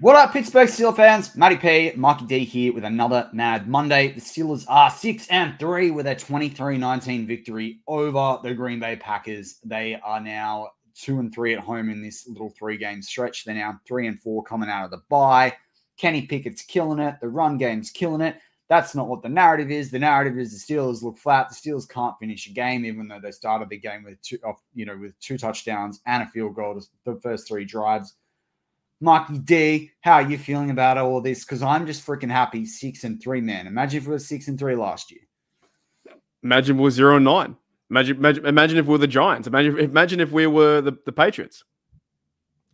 What up, Pittsburgh Steelers fans? Matty P, Marky D here with another Mad Monday. The Steelers are 6-3 with a 23-19 victory over the Green Bay Packers. They are now 2-3 at home in this little three-game stretch. They're now 3-4 coming out of the bye. Kenny Pickett's killing it. The run game's killing it. That's not what the narrative is. The narrative is the Steelers look flat. The Steelers can't finish a game, even though they started the game with two touchdowns and a field goal the first three drives. Marky D, how are you feeling about all this? Because I'm just freaking happy 6-3, man. Imagine if it was 6-3 last year. Imagine if it was 0-9. Imagine if we were the Giants. Imagine if we were the Patriots.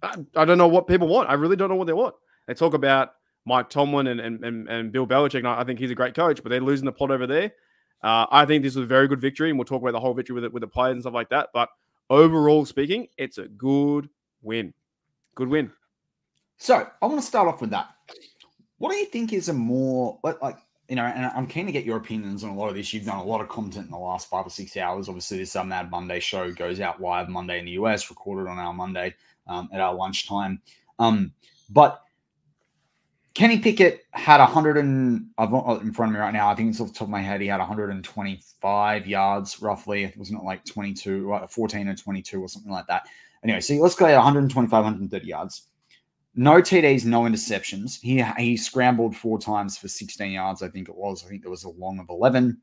I don't know what people want. I really don't know what they want. They talk about Mike Tomlin and Bill Belichick. And I think he's a great coach, but they're losing the plot over there. I think this was a very good victory, and we'll talk about the whole victory with the players and stuff like that. But overall speaking, it's a good win. Good win. So I want to start off with that. What do you think is a more and I'm keen to get your opinions on a lot of this. You've done a lot of content in the last 5 or 6 hours. Obviously, this Mad Monday show goes out live Monday in the US, recorded on our Monday at our lunchtime. But Kenny Pickett had 100 and I've got in front of me right now. I think it's off the top of my head. He had 125 yards roughly. It wasn't like 14 or 22 or something like that. Anyway, so let's go at 125, 130 yards. No TDs, no interceptions. He scrambled 4 times for 16 yards, I think it was. I think there was a long of 11.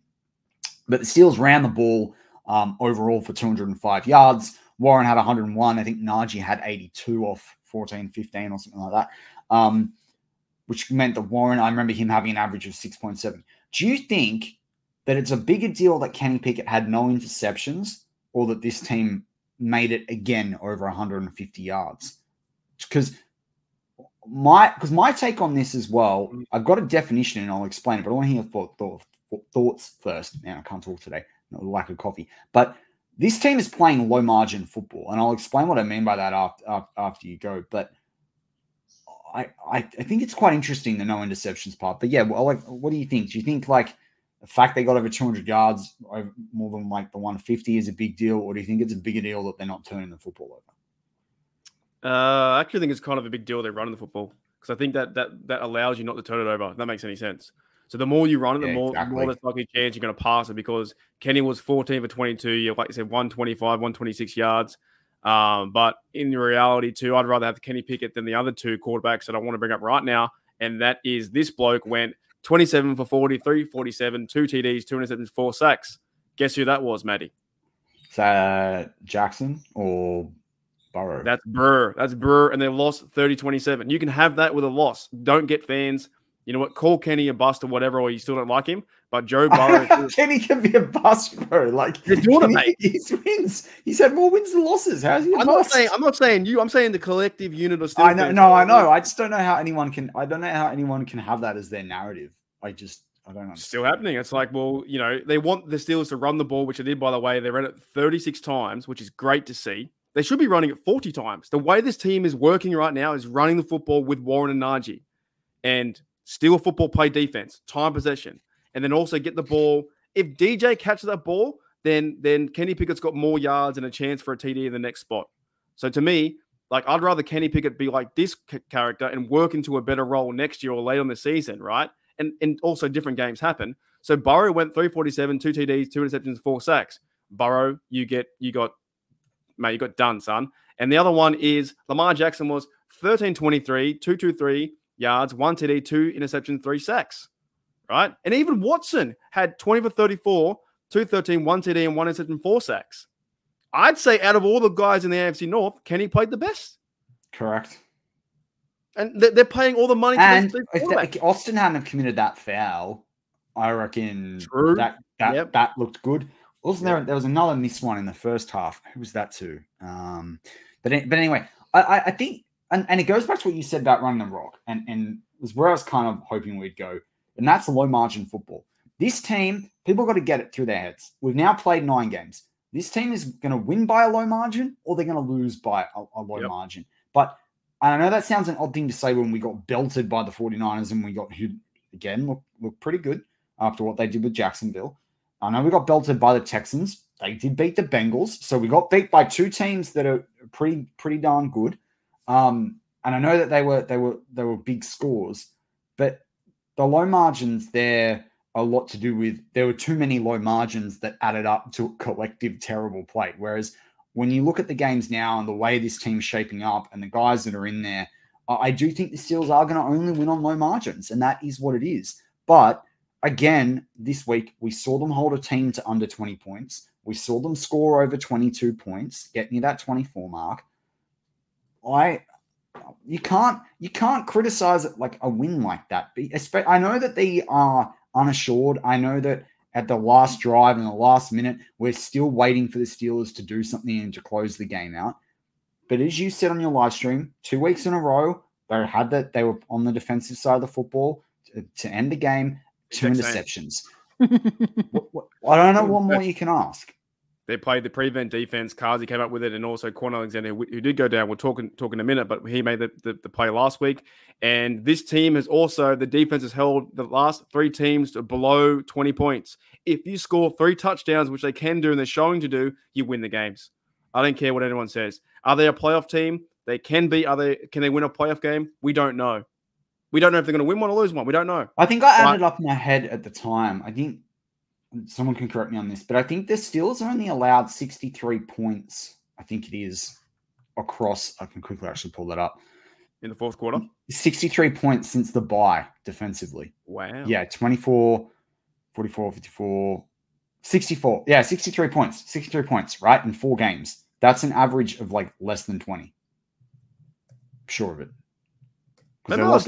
But the Steelers ran the ball overall for 205 yards. Warren had 101. I think Najee had 82 off 14, 15 or something like that, which meant that Warren, I remember him having an average of 6.7. Do you think that it's a bigger deal that Kenny Pickett had no interceptions or that this team made it again over 150 yards? Because my take on this as well, I've got a definition and I'll explain it, but I want to hear your thoughts first. Man, I can't talk today. No lack of coffee. But this team is playing low margin football, and I'll explain what I mean by that after you go. But I think it's quite interesting the no interceptions part. But yeah, what do you think? Do you think like the fact they got over 200 yards, more than like the 150, is a big deal, or do you think it's a bigger deal that they're not turning the football over? I actually think it's kind of a big deal they're running the football, because I think that allows you not to turn it over, if that makes any sense. So the more you run it, the more there's likely a chance you're going to pass it, because Kenny was 14 for 22. You like you said, 125, 126 yards. But in reality, too, I'd rather have Kenny Pickett than the other two quarterbacks that I want to bring up right now. And that is this bloke went 27 for 40, 347, 2 TDs, 2 interceptions, 4 sacks. Guess who that was, Matty? Is that Jackson or Burrow? That's Burr, and they lost 30-27. You can have that with a loss. Don't get fans. You know what? Call Kenny a bust or whatever, or you still don't like him. But Joe Burrow, Kenny can be a bust, bro. Like they're doing it, mate. He's wins. He's had more wins than losses. How's he? I'm not saying you. I'm saying the collective unit of. I know. No, I know. I just don't know how anyone can. I don't know how anyone can have that as their narrative. I don't understand. Still happening. It's like, well, they want the Steelers to run the ball, which they did, by the way. They ran it 36 times, which is great to see. They should be running it 40 times. The way this team is working right now is running the football with Warren and Najee. And Steeler football, play defense, time possession. And then also get the ball. If DJ catches that ball, then Kenny Pickett's got more yards and a chance for a TD in the next spot. So to me, like, I'd rather Kenny Pickett be like this character and work into a better role next year or late on the season, right? And also different games happen. So Burrow went 347, 2 TDs, 2 interceptions, 4 sacks. Burrow, you got done, son. And the other one is Lamar Jackson was 13-23, 223 yards, 1 TD, 2 interceptions, 3 sacks, right? And even Watson had 20 for 34, 213, 1 TD, and 1 interception, 4 sacks. I'd say out of all the guys in the AFC North, Kenny played the best. Correct. And they're paying all the money to and if Austin hadn't have committed that foul, I reckon that looked good. Wasn't there was another missed one in the first half. Who was that to? But anyway, I think, and it goes back to what you said about running the rock, and it was where I was kind of hoping we'd go, and that's low margin football. This team, people got to get it through their heads. We've now played 9 games. This team is going to win by a low margin, or they're going to lose by a low margin. But I know that sounds an odd thing to say when we got belted by the 49ers and we got, who again look pretty good after what they did with Jacksonville. I know we got belted by the Texans. They did beat the Bengals. So we got beat by 2 teams that are pretty darn good. And I know that they were big scores, but the low margins there are a lot to do with there were too many low margins that added up to a collective terrible play. Whereas when you look at the games now and the way this team's shaping up and the guys that are in there, I do think the Steelers are going to only win on low margins, and that is what it is. But again, this week, we saw them hold a team to under 20 points. We saw them score over 22 points, get near that 24 mark. You can't criticize it like a win like that. I know that they are unassured. I know that at the last drive and the last minute, we're still waiting for the Steelers to do something and to close the game out. But as you said on your live stream, 2 weeks in a row, they were on the defensive side of the football to end the game. 2 interceptions. I don't know what more you can ask. They played the prevent defense. Kazi came up with it, and also Kwon Alexander, who did go down. We'll talk in a minute, but he made the play last week. And this team has also, the defense has held the last 3 teams to below 20 points. If you score 3 touchdowns, which they can do and they're showing to do, you win the games. I don't care what anyone says. Are they a playoff team? They can be. Can they win a playoff game? We don't know. We don't know if they're going to win one or lose one. We don't know. I think I added up in my head at the time. I think someone can correct me on this, but I think the Steelers are only allowed 63 points. I think it is across. I can quickly actually pull that up. In the fourth quarter? 63 points since the bye defensively. Wow. Yeah, 24, 44, 54, 64. Yeah, 63 points. 63 points, right? In 4 games. That's an average of like less than 20. I'm sure of it. Remember I was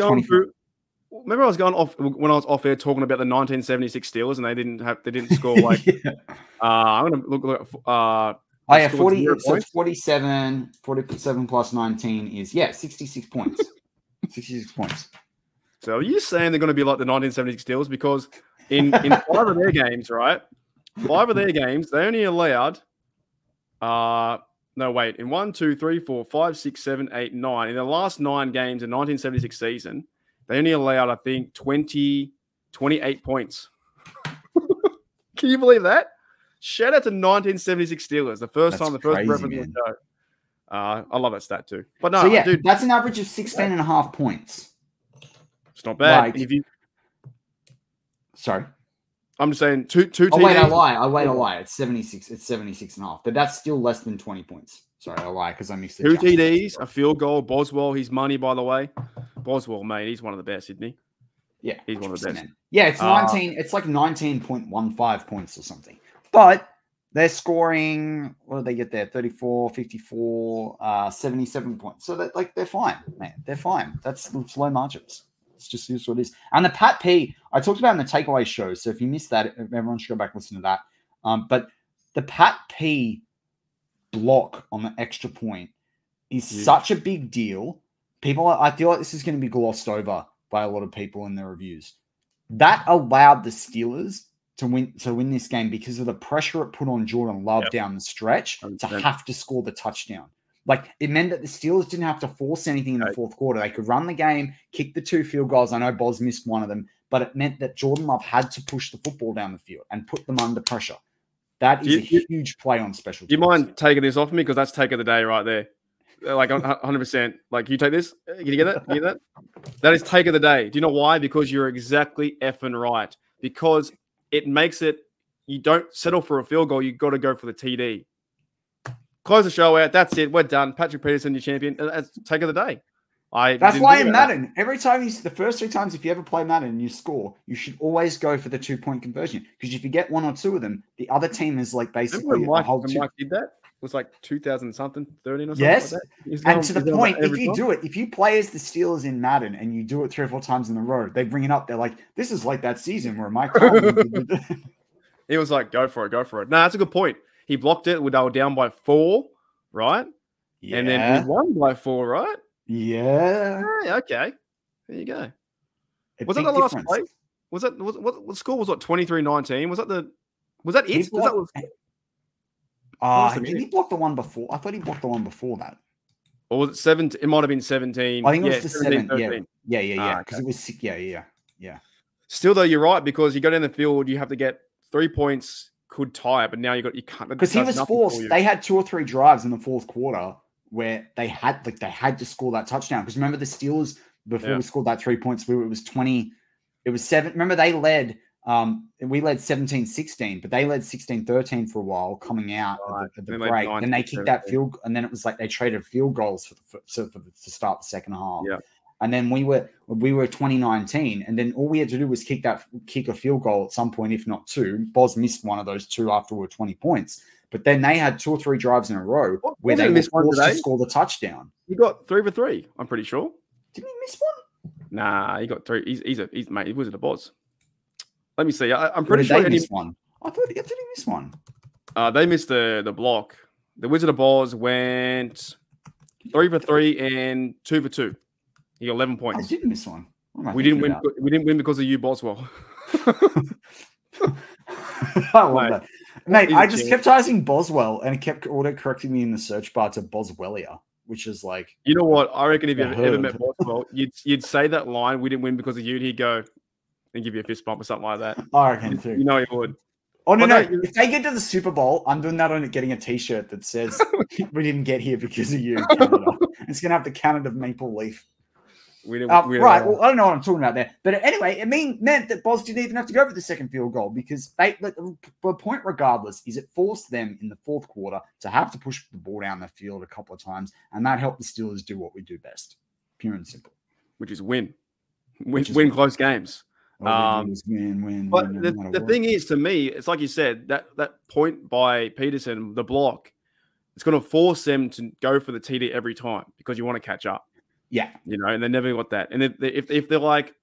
going off when I was off air talking about the 1976 Steelers, and they didn't score like. Yeah. I'm gonna look. 40. So it's 47. 47 plus 19 is 66 points. 66 points. So are you saying they're going to be like the 1976 Steelers? Because in 5 of their games, right? 5 of their games, they only allowed. No, wait. In 1, 2, 3, 4, 5, 6, 7, 8, 9. In the last 9 games in 1976 season, they only allowed, I think, 28 points. Can you believe that? Shout out to 1976 Steelers. The first reference on the show. I love that stat too. But no, dude, that's an average of 16.5 points. It's not bad. Like, sorry. I'm just saying two teams. Oh, wait, I lie. It's 76. It's 76.5. But that's still less than 20 points. Sorry, I lie because I mixed it. 2 TDs, a field goal. Boswell, he's money, by the way. Boswell, mate, he's one of the best, isn't he? Yeah. He's one of the best. Yeah, it's 19. It's like 19.15 points or something. But they're scoring, what did they get there? 34, 54, 77 points. So they're fine, man. They're fine. That's low margins. It's just what it is. And the Pat P, I talked about in the takeaway show. So if you missed that, everyone should go back and listen to that. But the Pat P block on the extra point is such a big deal. I feel like this is going to be glossed over by a lot of people in their reviews. That allowed the Steelers to win this game because of the pressure it put on Jordan Love down the stretch to have to score the touchdown. Like, it meant that the Steelers didn't have to force anything in the fourth quarter. They could run the game, kick the 2 field goals. I know Boz missed one of them, but it meant that Jordan Love had to push the football down the field and put them under pressure. That is a huge play on special teams. Do you mind taking this off me? Because that's take of the day right there. Like 100%. Like, you take this? Can you get that? Can you get that? That is take of the day. Do you know why? Because you're exactly effing right. Because it makes it, you don't settle for a field goal. You've got to go for the TD. Close the show out. That's it. We're done. Patrick Peterson, your champion. That's take of the day. That's why in Madden, every time the first 3 times, if you ever play Madden and you score, you should always go for the 2-point conversion. Because if you get 1 or 2 of them, the other team is like basically Mike did that. It was like 2000 something, 13 or something. Yes. Like that. And to the point, if you do it, if you play as the Steelers in Madden and you do it 3 or 4 times in a row, they bring it up. They're like, this is like that season where Mike He was like, go for it. No, that's a good point. He blocked it. They were down by 4, right? Yeah. And then we won by 4, right? Yeah. Okay. There you go. Was that the last play? Was that what score was? What 23-19? Was that it? I think he blocked the one before. I thought he blocked the one before that. Or was it 17? It might have been 17. I think it was the 7. Yeah. Because Okay. it was 6. Yeah. Still, though, you're right, because you go down the field, you have to get 3 points, could tie it, but now you can't. Because he was forced. They had 2 or 3 drives in the fourth quarter where they had to score that touchdown. Because remember the Steelers before we scored that 3 points, it was 20, it was 7. Remember they led, we led 17-16, but they led 16-13 for a while coming out at the break. Then they kicked that field, and then it was like they traded field goals to start the second half. Yeah. And then we were 2019, and then all we had to do was kick a field goal at some point, if not two. Boz missed one of those two after we were 20 points. But then they had 2 or 3 drives in a row where they were forced to score the touchdown. He got 3 for 3, I'm pretty sure. Didn't he miss one? Nah, he got 3. He's mate, he was at the Boz. Let me see. I'm pretty sure he missed one. I thought did he miss one? They missed the block. The Wizard of Oz went 3 for 3 and 2 for 2. He got 11 points. I didn't miss one. We didn't win. We didn't win because of you, Boswell. I love that. Mate, I just kept typing Boswell and it kept auto-correcting me in the search bar to Boswellia, which is like... You know what? I reckon if you ever met Boswell, you'd say that line, we didn't win because of you, and he'd go and give you a fist bump or something like that. I reckon too. You know he would. Oh, no. If they get to the Super Bowl, I'm doing that on it, getting a T-shirt that says, we didn't get here because of you, Canada. It's going to have the Canada maple leaf. Right. Well, I don't know what I'm talking about there. But anyway, it meant that Boz didn't even have to go for the second field goal because the point regardless is it forced them in the fourth quarter to have to push the ball down the field a couple of times. And that helped the Steelers do what we do best. Pure and simple. Which is win close games. But the thing is, to me, it's like you said, that point by Peterson, the block, it's going to force them to go for the TD every time because you want to catch up. Yeah. You know, and they never got that. And if they're like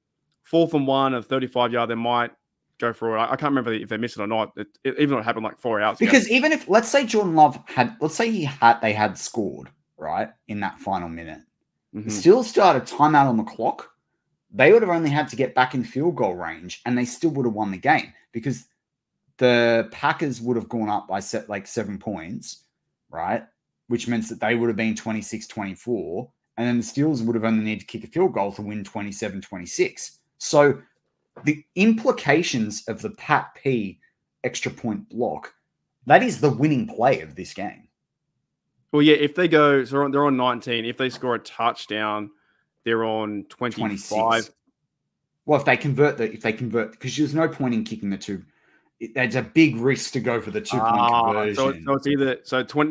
4th and 1 and 35-yard, they might go for it. I can't remember if they missed it or not. Even though it happened like 4 hours because ago. Even if, let's say Jordan Love they had scored, right, in that final minute, still started timeout on the clock, they would have only had to get back in field goal range and they still would have won the game because the Packers would have gone up by 7 points, right, which means that they would have been 26-24. And then the Steelers would have only needed to kick a field goal to win 27-26. So the implications of the Pat P extra point block, that is the winning play of this game. Well, yeah, if they go, so they're on 19. If they score a touchdown, they're on 25. 26. Well, if they convert, because there's no point in kicking the two. It's a big risk to go for the 2-point conversion. So it's either,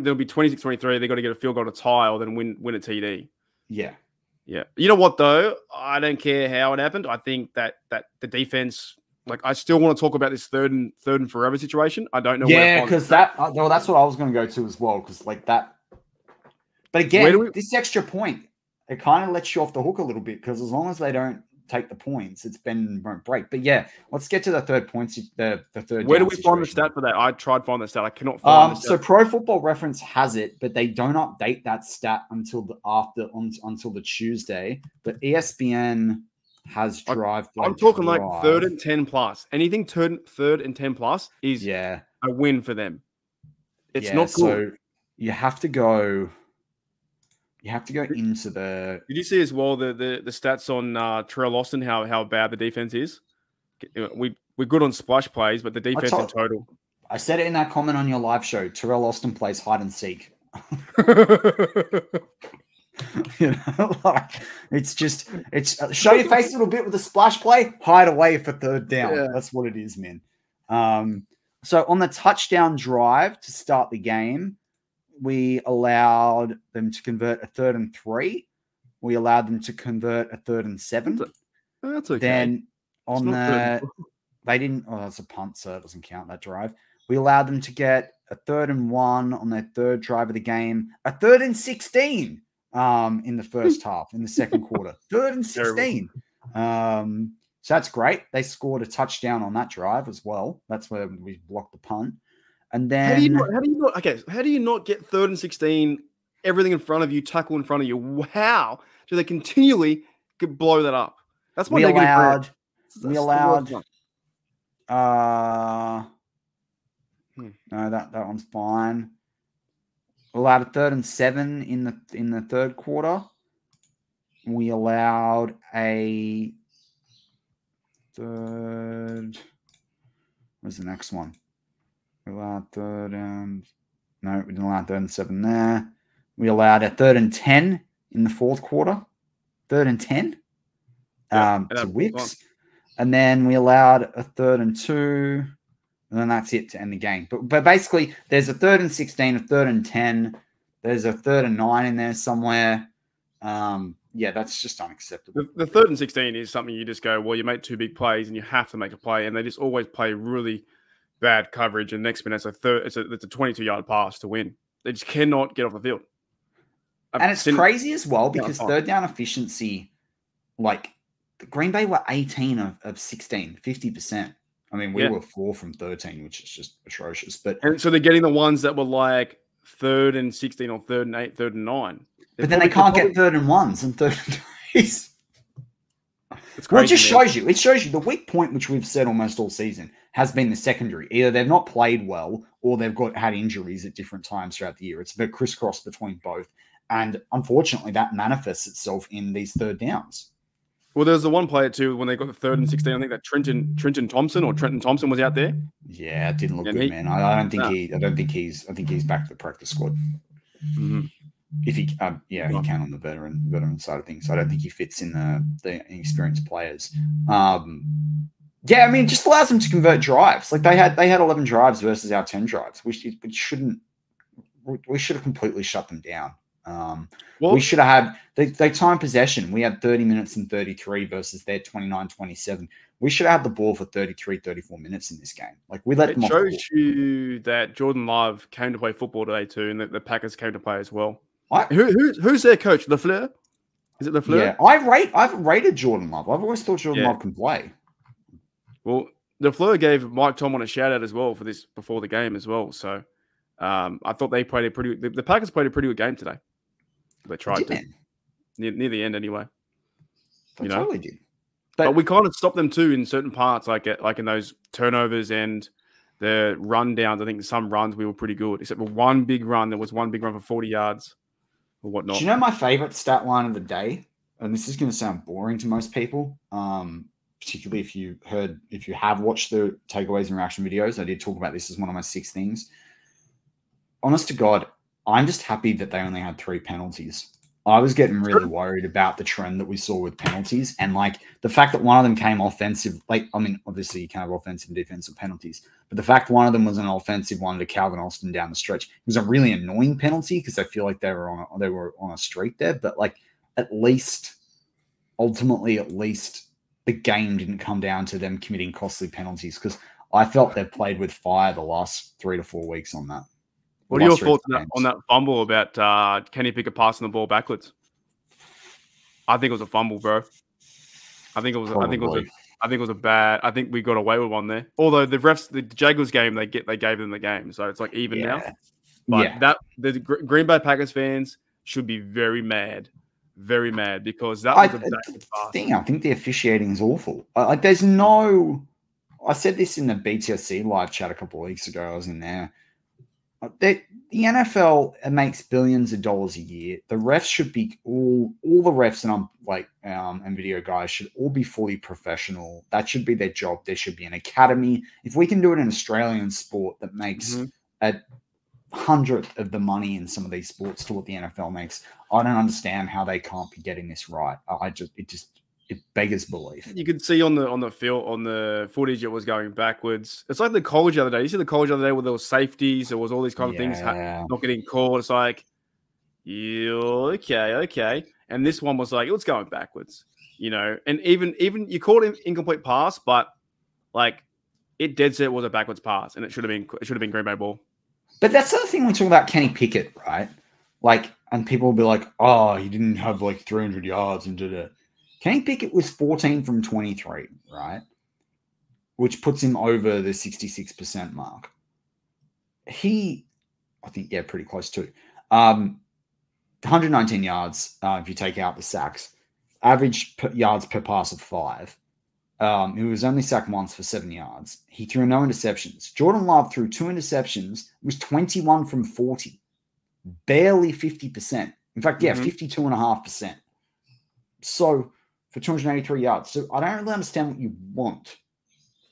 there'll be 26-23. They've got to get a field goal to tie or then win a TD. Yeah. You know what, though? I don't care how it happened. I think that the defense, I still want to talk about this third and forever situation. I don't know. Yeah, because that's what I was going to go to as well. Because that. But again, this extra point, it kind of lets you off the hook a little bit because as long as they don't take the points, it's bend won't break. But yeah, let's get to the third points. The third. Where do we find the stat for that? I tried to find the stat. I cannot find the stat. So Pro Football Reference has it, but they don't update that stat until the Tuesday. But ESPN has drive. I'm talking like 3rd and 10 plus. Anything 3rd and 10 plus is a win for them. It's not good. So you have to go. You have to go into the. Did you see as well the stats on Terrell Austin? How bad the defense is. We're good on splash plays, but the defense in total. I said it in that comment on your live show. Terrell Austin plays hide and seek. It's show your face a little bit with a splash play, hide away for third down. Yeah. That's what it is, man. So on the touchdown drive to start the game, we allowed them to convert a 3rd and 3. We allowed them to convert a 3rd and 7. That's okay. Then they didn't. Oh, that's a punt, so it doesn't count that drive. We allowed them to get a 3rd and 1 on their third drive of the game. A 3rd and 16 in the first half, in the second quarter. 3rd and 16. So that's great. They scored a touchdown on that drive as well. That's where we blocked the punt. And then how do you not get 3rd and 16, everything in front of you, tackle in front of you? How do they continually blow that up? That's what we allowed. No, that one's fine. We allowed a 3rd and 7 in the third quarter. We allowed a third. Where's the next one? We allowed 3rd and... No, we didn't allow 3rd and 7 there. We allowed a 3rd and 10 in the fourth quarter. 3rd and 10 to Wicks. And then we allowed a 3rd and 2. And then that's it to end the game. But basically, there's a 3rd and 16, a 3rd and 10. There's a 3rd and 9 in there somewhere. Yeah, that's just unacceptable. The 3rd and 16 is something you just go, well, you make 2 big plays and you have to make a play. And they just always play really bad coverage. And next minute, it's a 22-yard pass to win. They just cannot get off the field. And it's crazy as well because 3rd down efficiency, like the Green Bay were 18 of 16, 50%. I mean, we were 4 from 13, which is just atrocious. And so they're getting the ones that were like 3rd and 16 or 3rd and 8, 3rd and 9. But then they can't get 3rd and 1s and 3rd and 3s. It's crazy, well, it just shows you. It shows you the weak point, which we've said almost all season, has been the secondary. Either they've not played well or they've had injuries at different times throughout the year. It's a bit crisscross between both. And unfortunately, that manifests itself in these 3rd downs. Well, there's the one player too when they got the 3rd and 16. I think that Trenton Thompson was out there. Yeah, it didn't look good, man. I think he's back to the practice squad. Mm-hmm. If he, he can on the veteran side of things. I don't think he fits in the experienced players. I mean, it just allows them to convert drives. Like they had 11 drives versus our 10 drives. We should have completely shut them down. We should have had they time possession. We had 30 minutes and 33 versus their 29-27. We should have had the ball for 33, 34 minutes in this game. Like we let them off. It shows you that Jordan Love came to play football today too, and that the Packers came to play as well. Who's their coach? LaFleur? Is it LaFleur? Yeah, I've rated Jordan Love. I've always thought Jordan Love can play. Well, LaFleur gave Mike Tomlin a shout out as well for this before the game as well. So I thought they played the Packers played a pretty good game today. They tried to near the end anyway. They totally did. But we kind of stopped them too in certain parts, like in those turnovers and the run downs. I think some runs we were pretty good, except for one big run. There was one big run for 40 yards or whatnot. Do you know my favorite stat line of the day? And this is going to sound boring to most people, particularly if you have watched the takeaways and reaction videos. I did talk about this as one of my 6 things. Honest to God, I'm just happy that they only had 3 penalties. I was getting really worried about the trend that we saw with penalties and like the fact that one of them came offensive. Obviously you can have offensive and defensive penalties, but the fact one of them was an offensive one to Calvin Austin down the stretch, it was a really annoying penalty because I feel like they were on a streak there. But like ultimately, the game didn't come down to them committing costly penalties because I felt they've played with fire the last 3 to 4 weeks on that. What are your thoughts on that fumble about Kenny Pickett passing the ball backwards? I think it was a fumble, bro. I think it was a bad. I think we got away with one there. Although the Jaguars game, they gave them the game, so it's like even now. But the Green Bay Packers fans should be very mad because that was a bad pass. I think the officiating is awful. There's I said this in the BTSC live chat a couple of weeks ago. I was in there. The NFL makes billions of dollars a year. The refs should be all the refs and video guys should all be fully professional. That should be their job. There should be an academy. If we can do it in Australian sport that makes a 100th of the money in some of these sports to what the NFL makes, I don't understand how they can't be getting this right. It beggars belief. You could see on the footage it was going backwards. It's like the college the other day. You see the college the other day where there was safeties, there was all these kind of things not getting called. It's like, okay. And this one was like, it was going backwards, And even you called it incomplete pass, but like it dead set was a backwards pass, and it should have been Green Bay ball. But that's the other thing we talk about Kenny Pickett, right? Like, and people will be like, oh, he didn't have like 300 yards and did it. Kenny Pickett was 14 from 23, right? Which puts him over the 66% mark. Pretty close to. 119 yards if you take out the sacks. Average yards per pass of 5. He was only sacked once for 7 yards. He threw no interceptions. Jordan Love threw 2 interceptions. It was 21 from 40. Barely 50%. In fact, 52.5%. So for 283 yards. So I don't really understand what you want.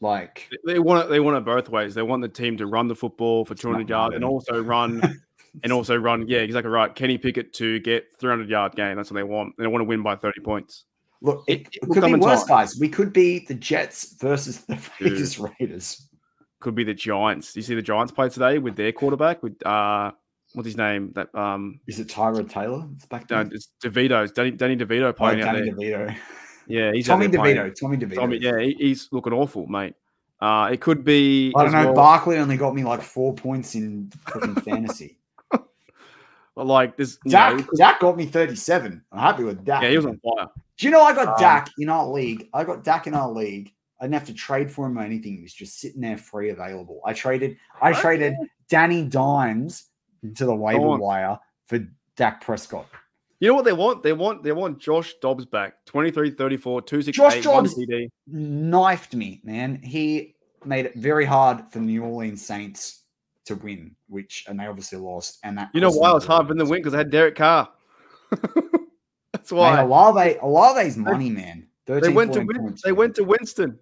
Like they want it both ways. They want the team to run the football for 200 yards and also run and also run. Yeah, exactly right. Kenny Pickett to get 300-yard game. That's what they want. They want to win by 30 points. Look, it could be worse, guys. We could be the Jets versus the Vegas Raiders. Could be the Giants. You see the Giants play today with their quarterback with what's his name? That is it Tyrod Taylor? It's back there. No, it's DeVito's Danny DeVito playing out there. DeVito. Yeah, he's Tommy DeVito. Yeah, he's looking awful, mate. It could be. I don't know. Well. Barkley only got me like 4 points in freaking fantasy. But like this, Dak got me 37. I'm happy with Dak. Yeah, he was on fire. Do you know I got Dak in our league? I didn't have to trade for him or anything. He was just sitting there free available. I traded Danny Dimes to the waiver wire for Dak Prescott. You know what they want? They want Josh Dobbs back. 23, 34, 268. Josh Dobbs knifed me, man. He made it very hard for the New Orleans Saints to win, and they obviously lost. And that you know why it was hard for them to win? Because I had Derek Carr. That's why. Mate, Olave's money, man. 13, they went to Winston.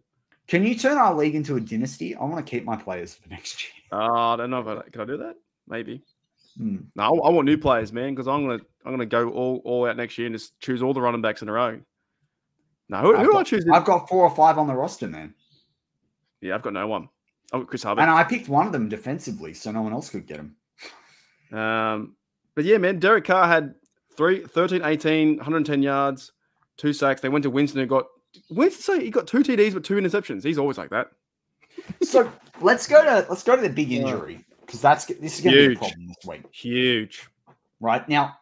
Can you turn our league into a dynasty? I want to keep my players for next year. I don't know if can I do that? Maybe. No, I want new players, man, because I'm gonna go all out next year and just choose all the running backs in a row. No, who do I choose? I've got 4 or 5 on the roster, man. Yeah, I've got no one. I've got Chris Hubbard. And I picked one of them defensively, so no one else could get him. But yeah, man, Derek Carr had 13, 18, 110 yards, 2 sacks. They went to Winston and got he got 2 TDs but 2 interceptions. He's always like that. So let's go to the big injury, because this is going to be a problem this week. Huge. Right now,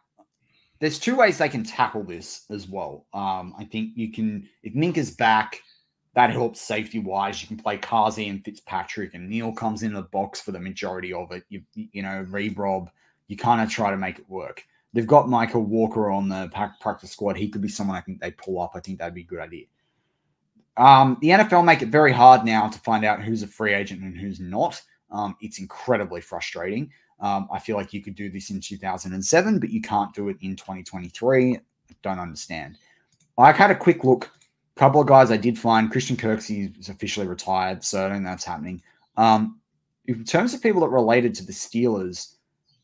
there's 2 ways they can tackle this as well. I think you can, if Minka's back, that helps safety wise. You can play Kazi and Fitzpatrick, and Neal comes into the box for the majority of it. You know, Reeb, you kind of try to make it work. They've got Michael Walker on the practice squad. He could be someone I think they pull up. I think that'd be a good idea. The NFL make it very hard now to find out who's a free agent and who's not. It's incredibly frustrating. I feel like you could do this in 2007, but you can't do it in 2023. I don't understand. I had a quick look. A couple of guys I did find. Christian Kirksey is officially retired, so I don't think that's happening. In terms of people that related to the Steelers,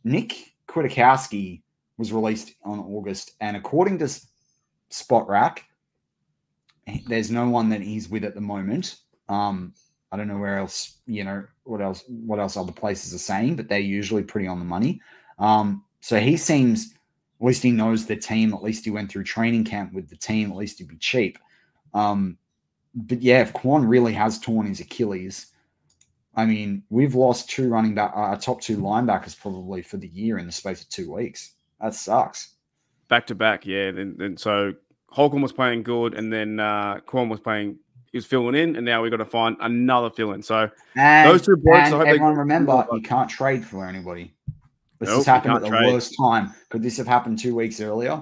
Nick Kwiatkowski was released on August, and according to Spot Rack, there's no one that he's with at the moment. I don't know where else, what else other places are saying, but they're usually pretty on the money. So he seems, at least he knows the team, at least he went through training camp with the team, at least he'd be cheap. But yeah, if Kwon really has torn his Achilles, I mean, we've lost 2 running back, our top 2 linebackers probably for the year in the space of 2 weeks. That sucks. Back to back, yeah. Then so Holcomb was playing good, and then Kwon was playing. He was filling in, and now we've got to find another fill-in. So those 2 blokes. And everyone remember, you can't trade for anybody. This has happened at the worst time. Could this have happened 2 weeks earlier?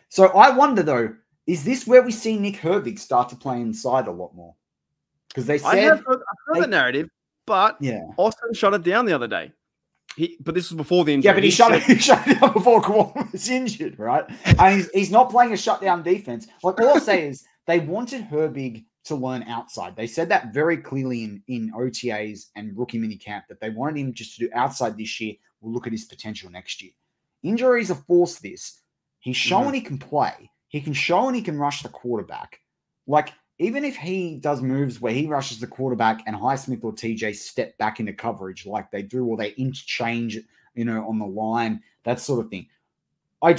So I wonder though, is this where we see Nick Herbig start to play inside a lot more? Because they said I've heard the narrative, but Austin shut it down the other day. But this was before the injury. Yeah, but he shut it down before Kwon was injured, right? And he's not playing a shutdown defense. Like, all I'll say is they wanted Herbig to learn outside. They said that very clearly in OTAs and rookie minicamp, that they wanted him just to do outside this year. We'll look at his potential next year. Injuries have forced this. He's shown he can play. He can show and he can rush the quarterback. Like, even if he does moves where he rushes the quarterback and Highsmith or TJ step back into coverage like they do, or they interchange, on the line, that sort of thing. I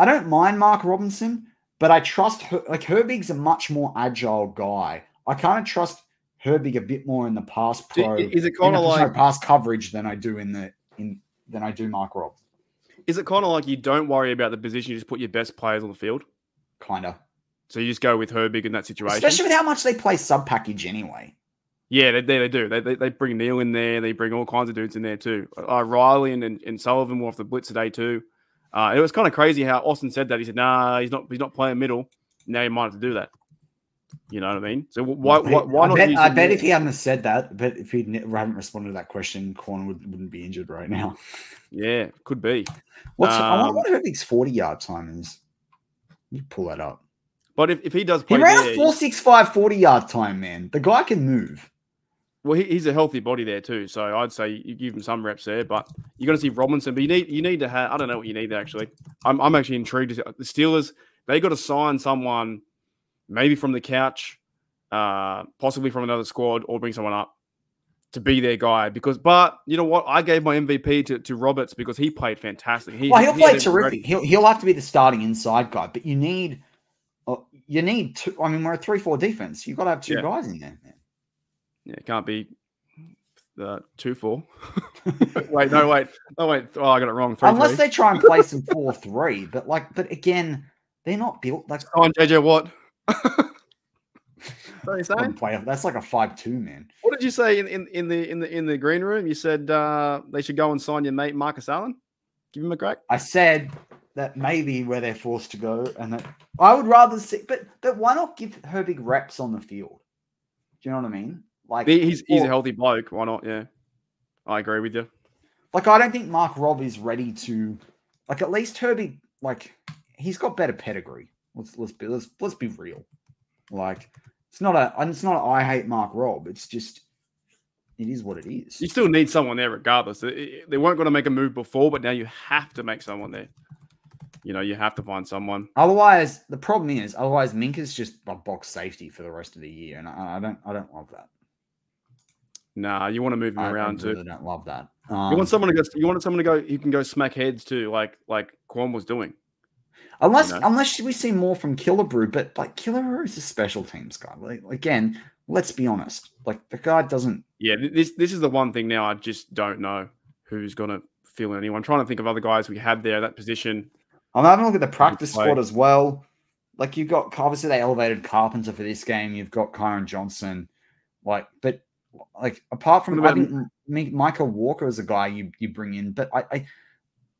don't mind Mark Robinson, but I trust Herbig's a much more agile guy. I kind of trust Herbig a bit more in the pass pro. Is it kind of like pass coverage than I do than I do Mark Rob? Is it kind of like you don't worry about the position, you just put your best players on the field? Kind of. So you just go with Herbig in that situation, especially with how much they play sub package anyway. Yeah, they do. They bring Neal in there. They bring all kinds of dudes in there too. Riley and Sullivan were off the blitz today too. It was kind of crazy how Austin said that. He said, "Nah, he's not playing middle." Now you might have to do that. You know what I mean? So why not? I bet if he hadn't said that, but if he hadn't responded to that question, Kwon wouldn't be injured right now. Yeah, could be. I wonder what Herbig's 40-yard time is. You pull that up. But if he does play, he ran a 4.65 40-yard time, man. The guy can move. Well, he's a healthy body there too, so I'd say you give him some reps there. But you're going to see Robinson, but you need to have. I don't know what you need there actually. I'm actually intrigued. The Steelers, they got to sign someone, maybe from the couch, possibly from another squad, or bring someone up to be their guy. But you know what? I gave my MVP to Roberts because he played fantastic. He'll play terrific. He'll have to be the starting inside guy, but you need two. I mean, we're a 3-4 defense. You've got to have two guys in there, man. Yeah, it can't be 2-4. wait. Oh, I got it wrong. 3-3. Unless they try and play some 4-3, but again, they're not built like. On JJ Watt. What are you saying? That's like a 5-2, man. What did you say in the green room? You said they should go and sign your mate Marcus Allen. Give him a crack. I said that maybe where they're forced to go, and that I would rather see. But why not give Herbig reps on the field? Do you know what I mean? Like he's a healthy bloke. Why not? Yeah, I agree with you. Like I don't think Mark Robb is ready to. Like at least Herbig, like he's got better pedigree. Let's be real. Like it's not I hate Mark Robb. It's just it is what it is. You still need someone there regardless. They weren't going to make a move before, but now you have to make someone there. You know, you have to find someone. Otherwise, the problem is, Minka's just a box safety for the rest of the year, and I don't love that. Nah, you want to move him around too. I really don't love that. You want someone to go. You can go smack heads too, like Kwon was doing. Unless we see more from Killebrew, but like Killebrew is a special teams guy. Like, again, let's be honest. Like the guy doesn't. Yeah, this is the one thing now. I just don't know who's going to fill anyone. I'm trying to think of other guys we had there that position. I'm having a look at the practice squad as well. Like you've got obviously they elevated Carpenter for this game. You've got Kyron Johnson, but apart from I think Micah Walker is a guy you bring in, but I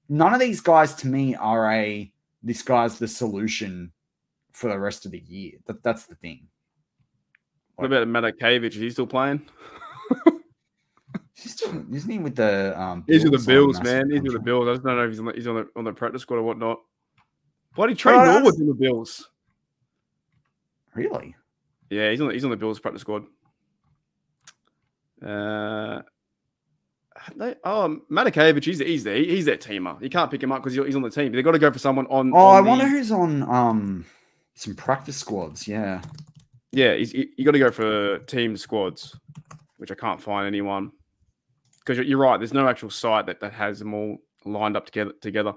none of these guys to me are this guy's the solution for the rest of the year. That's the thing. What about Matakavich? Is he still playing? Isn't he with the He's with the Bills, man. He's with the Bills. I just don't know if he's on the practice squad or whatnot. Bloody Trey Norwood's in the Bills. Really? Yeah, he's on the Bills practice squad. Matakavich, he's their teamer. You can't pick him up because he's on the team. They've got to go for someone on. I wonder who's on some practice squads. Yeah, you got to go for team squads, which I can't find anyone. Because you're right, there's no actual site that has them all lined up together.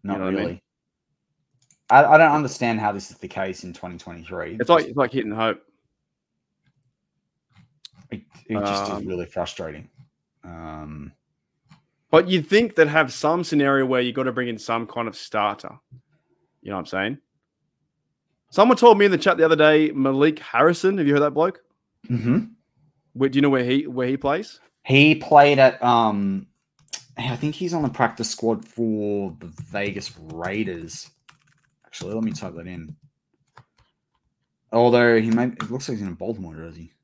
Not really. I mean? I don't understand how this is the case in 2023. It's like hitting hope. It just is really frustrating. But you'd think that have some scenario where you got to bring in some kind of starter. You know what I'm saying? Someone told me in the chat the other day, Malik Harrison. Have you heard that bloke? Mm-hmm. Do you know where he plays? He played at I think he's on the practice squad for the Vegas Raiders. Actually, let me type that in. Although it looks like he's in a Baltimore jersey.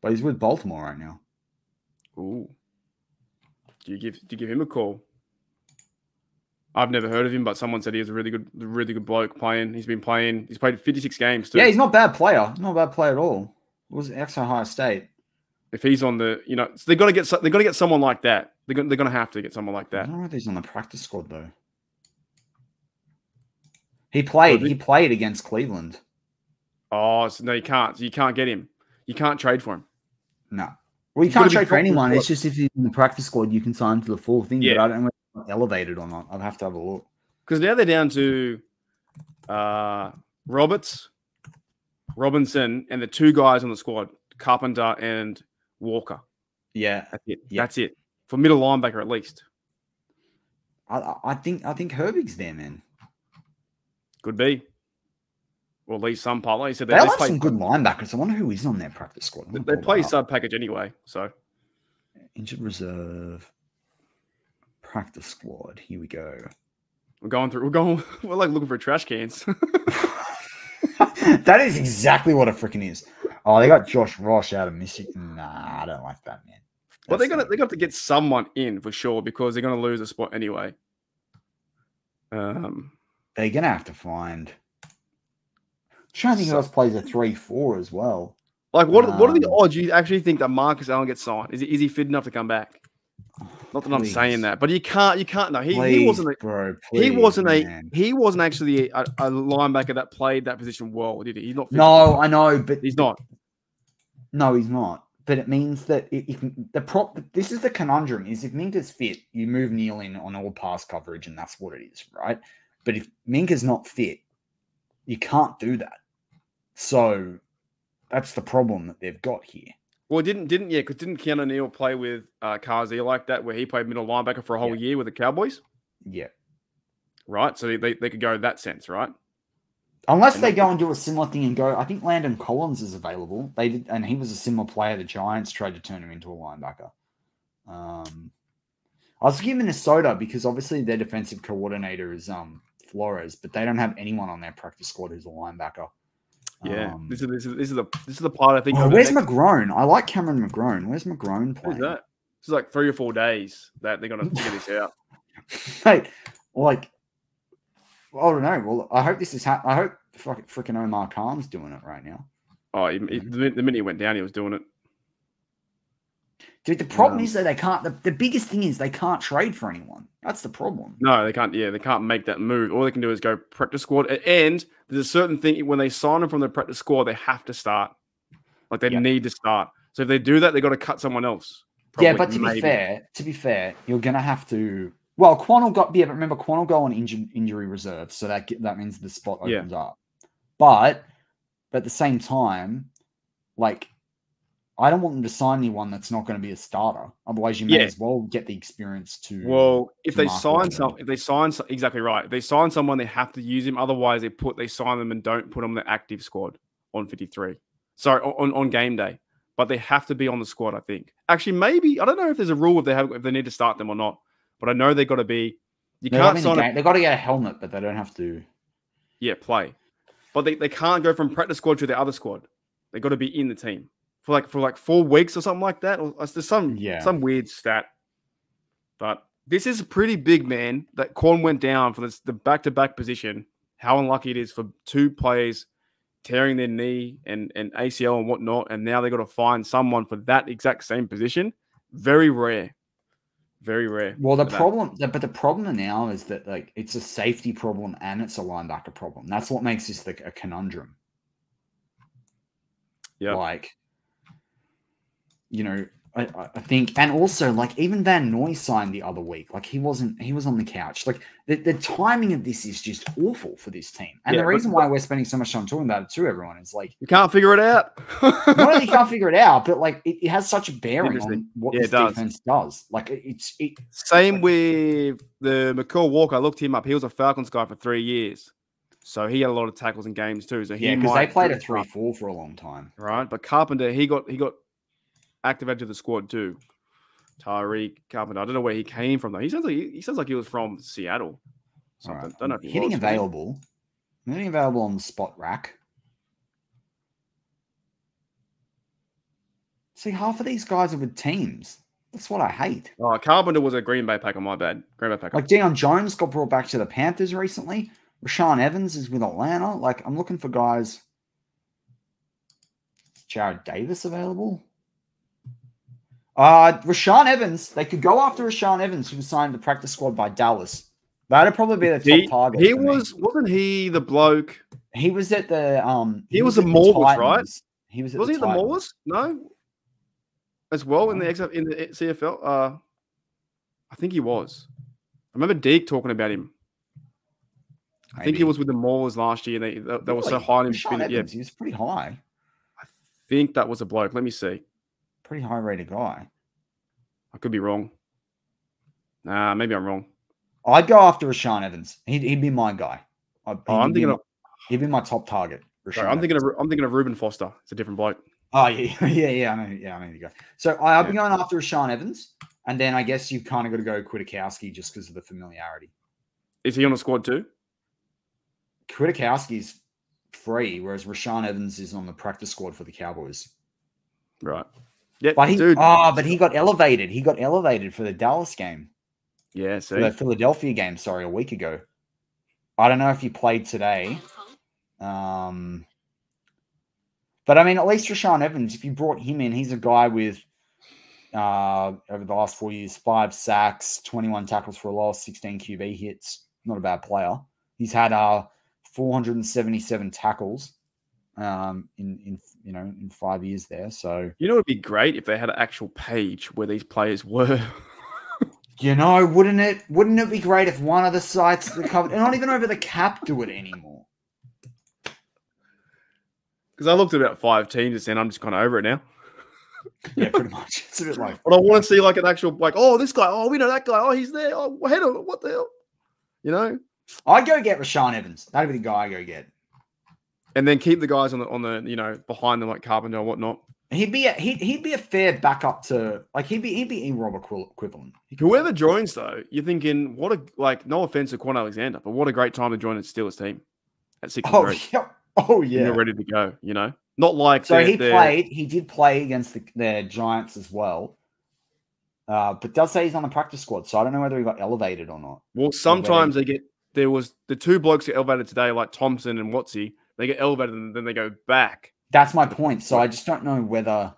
But he's with Baltimore right now. Ooh. Do you give him a call? I've never heard of him, but someone said he was a really good bloke playing. He's played 56 games too. Yeah, he's not a bad player. Not a bad player at all. It was Ohio State. If he's on the, so they're gonna get someone like that. They're gonna have to get someone like that. I don't know if he's on the practice squad though. He played against Cleveland. Oh, so no, you can't. You can't get him. You can't trade for him. No. Well, you can't trade for anyone. It's just if he's in the practice squad, you can sign to the full thing. Yeah. But I don't know if he's elevated or not. I'd have to have a look. Because now they're down to Roberts, Robinson, and the two guys on the squad, Carpenter and Walker. Yeah. That's it. Yeah. That's it. For middle linebacker at least. I think Herbig's there, man. Could be. Or at least some part. Like you said, they have some good linebackers. I wonder who is on their practice squad. They play sub package anyway. So injured reserve practice squad. Here we go. We're like looking for trash cans. That is exactly what it freaking is. Oh, they got Josh Ross out of Michigan. Nah, I don't like that, man. Well, they got to get someone in for sure because they're gonna lose a spot anyway. They're gonna have to find. I'm trying to think who else plays a 3-4 as well. Like, what are the odds you actually think that Marcus Allen gets signed? Is he fit enough to come back? Not that I'm saying that, but you can't. No, he wasn't actually a linebacker that played that position well, did he? He's not. No, I know, but he's not. No, he's not. But it means that this is the conundrum: is if Minka's fit, you move Neal in on all pass coverage, and that's what it is, right? But if Minka's not fit, you can't do that. So that's the problem that they've got here. Well, didn't Keanu Neal play with Kazi like that, where he played middle linebacker for a whole year with the Cowboys? Yeah. Right. So they could go in that sense, right? Unless they go and do a similar thing and go, I think Landon Collins is available. They did, and he was a similar player. The Giants tried to turn him into a linebacker. I was thinking Minnesota because obviously their defensive coordinator is Flores, but they don't have anyone on their practice squad who's a linebacker. Yeah, this is the part I think. Oh, where's McGrone? I like Cameron McGrone. Where's McGrone playing? Who's that? This is like 3 or 4 days that they're gonna figure this out. Mate, like, I don't know. Well, I hope this is I hope freaking Omar Khan's doing it right now. Oh, the minute he went down, he was doing it. Dude, the problem is that they can't. The biggest thing is they can't trade for anyone. That's the problem. No, they can't. Yeah, they can't make that move. All they can do is go practice squad. And there's a certain thing when they sign them from the practice squad, they have to start. Like they need to start. So if they do that, they got to cut someone else. Probably, yeah, but to be fair, you're gonna have to. Well, Kwon will go. Yeah, but remember, Kwon will go on injury reserve, so that means the spot opens up. But at the same time, like, I don't want them to sign anyone that's not going to be a starter. Otherwise, you may as well get the experience to. Well, if they sign exactly right. If they sign someone, they have to use him. Otherwise, they sign them and don't put them on the active squad on 53. Sorry, on game day. But they have to be on the squad, I think. Actually, maybe I don't know if there's a rule if they need to start them or not. But I know they've got to be. You can't sign. They've got to get a helmet, but they don't have to. Yeah, play. But they can't go from practice squad to the other squad. They got to be in the team for like 4 weeks or something like that. Or there's some weird stat. But this is pretty big, man. That Kwon went down for the back-to-back position. How unlucky it is for 2 players tearing their knee and ACL and whatnot, and now they got to find someone for that exact same position. Very rare. Very rare. Well, the problem now is that like it's a safety problem and it's a linebacker problem. That's what makes this a conundrum. Yeah. Like, you know, I think, and also like even Van Noy signed the other week. Like he was on the couch. Like the timing of this is just awful for this team. And the reason why we're spending so much time talking about it to everyone is like you can't figure it out. Not only you can't figure it out, but like it has such a bearing on what this defense does. Like same with the McCall Walker. I looked him up. He was a Falcons guy for 3 years. So he had a lot of tackles in games too. So because they played a 3-4 for a long time. Right. But Carpenter, he got activated to the squad too. Tyreek Carpenter. I don't know where he came from though. He sounds like he was from Seattle. Something. Right. Don't know if hitting available. Hitting available on the spot rack. See, half of these guys are with teams. That's what I hate. Oh, Carpenter was a Green Bay Packer, my bad. Green Bay Packer. Like Deion Jones got brought back to the Panthers recently. Rashaan Evans is with Atlanta. Like, I'm looking for guys. Is Jared Davis available? Rashaan Evans. They could go after Rashaan Evans, who was signed to the practice squad by Dallas. That'd probably be the top target. Wasn't he the bloke? He was at the He was the Maulers, right? Was he the Maulers? No. As well in the CFL. I think he was. I remember Deke talking about him. I think he was with the Maulers last year. They were so high in him. Yeah, he was pretty high. I think that was a bloke. Let me see. Pretty high rated guy. I could be wrong. Nah, maybe I'm wrong. I'd go after Rashaan Evans. He'd be my guy. He'd be my top target. Sorry, I'm thinking of Reuben Foster. It's a different bloke. Oh yeah. I know you go. So I've been going after Rashaan Evans, and then I guess you've kind of got to go Kwiatkowski just because of the familiarity. Is he on the squad too? Kwiatkowski's free, whereas Rashaan Evans is on the practice squad for the Cowboys. Right. Yeah, but he got elevated. He got elevated for the Dallas game. Yeah, see? For the Philadelphia game, a week ago. I don't know if he played today. But I mean, at least Rashaan Evans, if you brought him in, he's a guy with over the last 4 years, 5 sacks, 21 tackles for a loss, 16 QB hits. Not a bad player. He's had 477 tackles in 5 years there. So it'd be great if they had an actual page where these players were. Wouldn't it be great if one of the sites that covered, and not even over the cap, do it anymore? Because I looked at about 5 teams and I'm just kind of over it now. Yeah, pretty much. It's a bit like. But I want to see like an actual, like, oh, this guy, oh, we know that guy, oh, he's there, oh, what the hell, I'd go get Rashaan Evans. That'd be the guy I go get. And then keep the guys on the behind them like Carpenter and whatnot. He'd be a fair backup to, like, he'd be E-Rob equivalent. Whoever joins though, you're thinking no offense to Kwon Alexander, but what a great time to join the Steelers team at 6-3. Oh yeah, and you're ready to go. Not like so he did play against the Giants as well, but does say he's on the practice squad. So I don't know whether he got elevated or not. Well, sometimes there was the 2 blokes get elevated today, like Thompson and Watsy. They get elevated and then they go back. That's my point. So I just don't know whether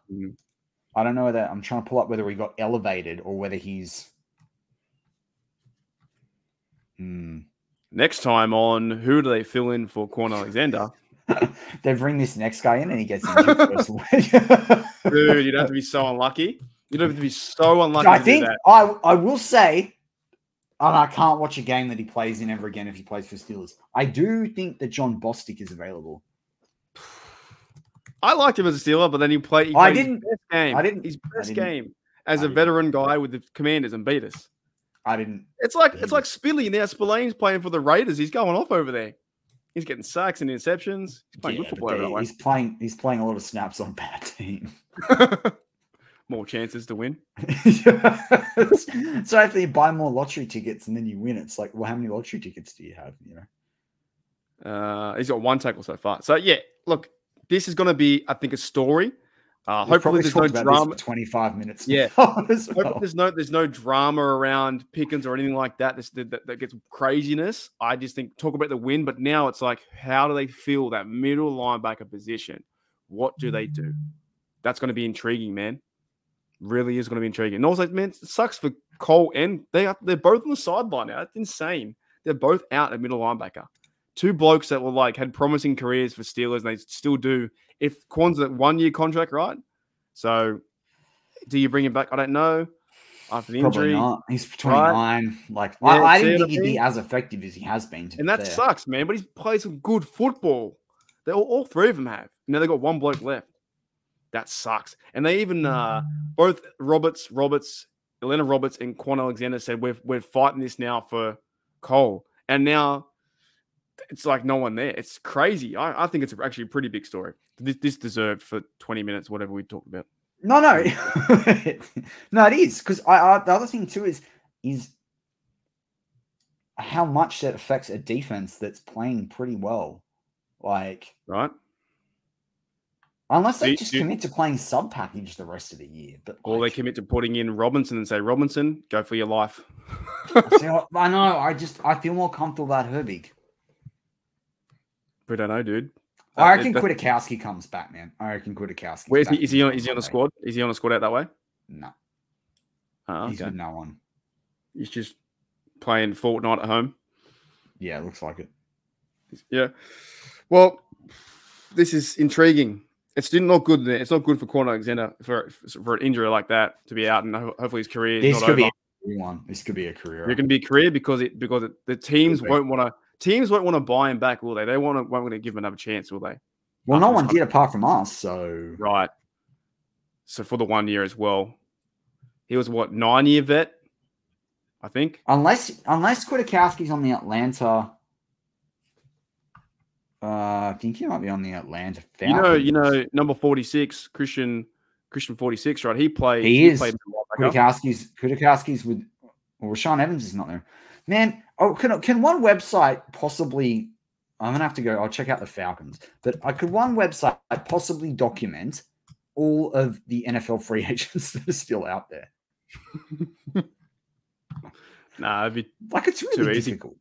I'm trying to pull up whether he got elevated or whether he's. Next time on Who Do They Fill In for Kwon Alexander? They bring this next guy in and he gets injured first. Dude, you'd have to be so unlucky. You'd have to be so unlucky. I think I will say, and I can't watch a game that he plays in ever again if he plays for Steelers. I do think that John Bostic is available. I liked him as a Steeler, but then he played his best game as a veteran guy with the Commanders and beat us. It's like Spilly now. Spillane's playing for the Raiders. He's going off over there. He's getting sacks and interceptions. He's playing good football that way. He's playing a lot of snaps on a bad team. More chances to win. So if you buy more lottery tickets and then you win, it's like, well, how many lottery tickets do you have? He's got 1 tackle so far. So yeah, look, this is going to be, I think, a story. Hopefully there's no drama. For 25 minutes. Yeah. Hopefully there's no drama around Pickens or anything like that. That gets craziness. I just think talk about the win, but now it's like, how do they fill that middle linebacker position? What do they do? That's going to be intriguing, man. Really is going to be intriguing. And also, man, it sucks for Cole and they're both on the sideline now. It's insane. They're both out at middle linebacker. 2 blokes that were had promising careers for Steelers, and they still do. If Kwon's a 1-year contract, right? So, do you bring him back? I don't know. After the injury, not. He's 29. Right? I didn't think he'd be as effective as he has been. And that sucks, man. But he's played some good football. They all 3 of them have. Now they got 1 bloke left. That sucks. And they even both Roberts, Elena Roberts, and Kwon Alexander said we're fighting this now for Cole, and now. It's like no one there. It's crazy. I think it's actually a pretty big story. This deserved for 20 minutes, whatever we talked about. No. No, it is. Because the other thing too is how much that affects a defense that's playing pretty well. Right? Unless they commit to playing sub-package the rest of the year. Or they commit to putting in Robinson and say, Robinson, go for your life. I know. I feel more comfortable about Herbig. We don't know, dude. I reckon Kwiatkowski comes back, man. I reckon Kwiatkowski. Where is he? Is he on the squad? Is he on the squad out that way? No. Okay. He's with no one. He's just playing Fortnite at home. Yeah, it looks like it. Yeah. Well, this is intriguing. It's not good. It's not good for Kwon Alexander for an injury like that to be out, and hopefully his career is not over. This could be a career. It can be a career because the teams won't want to. Teams won't want to buy him back, will they? They won't want to give him another chance, will they? Well, no one did apart from us, so... Right. So for the 1 year as well. He was, 9-year vet, I think? Unless Kwiatkowski's on the Atlanta... I think he might be on the Atlanta Falcons. You know, number 46, Christian 46, right? He played... Played Kwiatkowski's with... Well, Rashaan Evans is not there. Man, can one website possibly... I'm going to have to go... I'll check out the Falcons. But could one website possibly document all of the NFL free agents that are still out there? Nah, it'd be it's really difficult.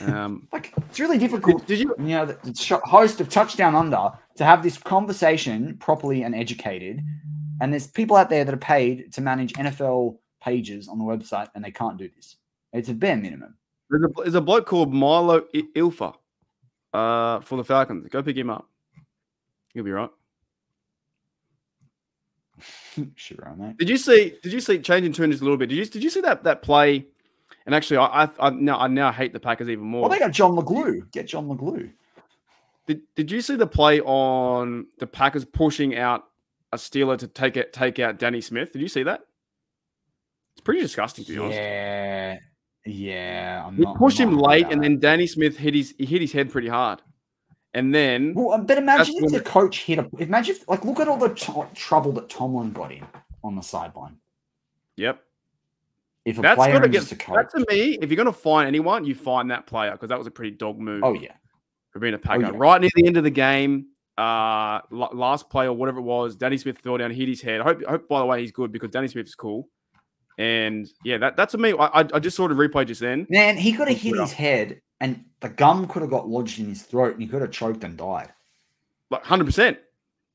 Like, it's really difficult. Did you? You know, the host of Touchdown Under to have this conversation properly and educated, and there's people out there that are paid to manage NFL pages on the website, and they can't do this. It's a bare minimum. There's a bloke called Milo Ilfa for the Falcons. Go pick him up. He'll be right. Sure, mate. Did you see changing tune just a little bit? Did you see that play? And actually, I now hate the Packers even more. Well, they got John McGlue. Get John McGlue. Did you see the play on the Packers pushing out a Steeler to take out Danny Smith? Did you see that? It's pretty disgusting, to be honest. Yeah. He pushed him late, and then Danny Smith hit his head pretty hard. And then, but imagine if the coach imagine if, look at all the trouble that Tomlin got in on the sideline. Yep. If a player is the coach, that to me, if you're going to find anyone, you find that player, because that was a pretty dog move. Oh yeah, for being a Packer. Right near the end of the game, last play or whatever it was, Danny Smith fell down, hit his head. I hope by the way he's good, because Danny Smith is cool. And yeah, that's to me. I just sort of replayed just then. Man, he could have hit his head, and the gum could have got lodged in his throat, and he could have choked and died. Like 100%.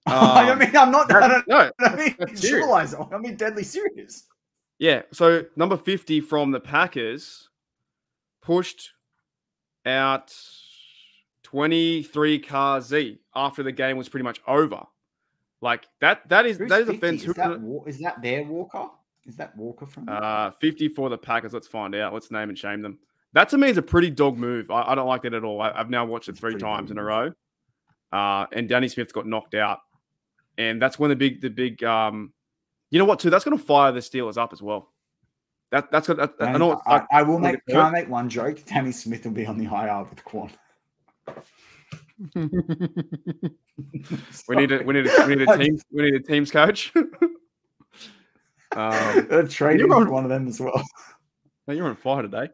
I mean, I'm not. No, I mean, visualize it. I mean, deadly serious. Yeah. So number 50 from the Packers pushed out 23 Kazi after the game was pretty much over. Like that is offense. Is that their Walker? Is that Walker from 50 for the Packers? Let's find out. Let's name and shame them. That to me is a pretty dog move. I don't like that at all. I've now watched it 3 times in a row. And Danny Smith got knocked out. And that's when the big you know what, too? That's going to fire the Steelers up as well. That's good. I know. I will make. Can I make one joke? Danny Smith will be on the IR with Kwon. we need a teams coach. Trading for one of them as well. No, you're on fire today.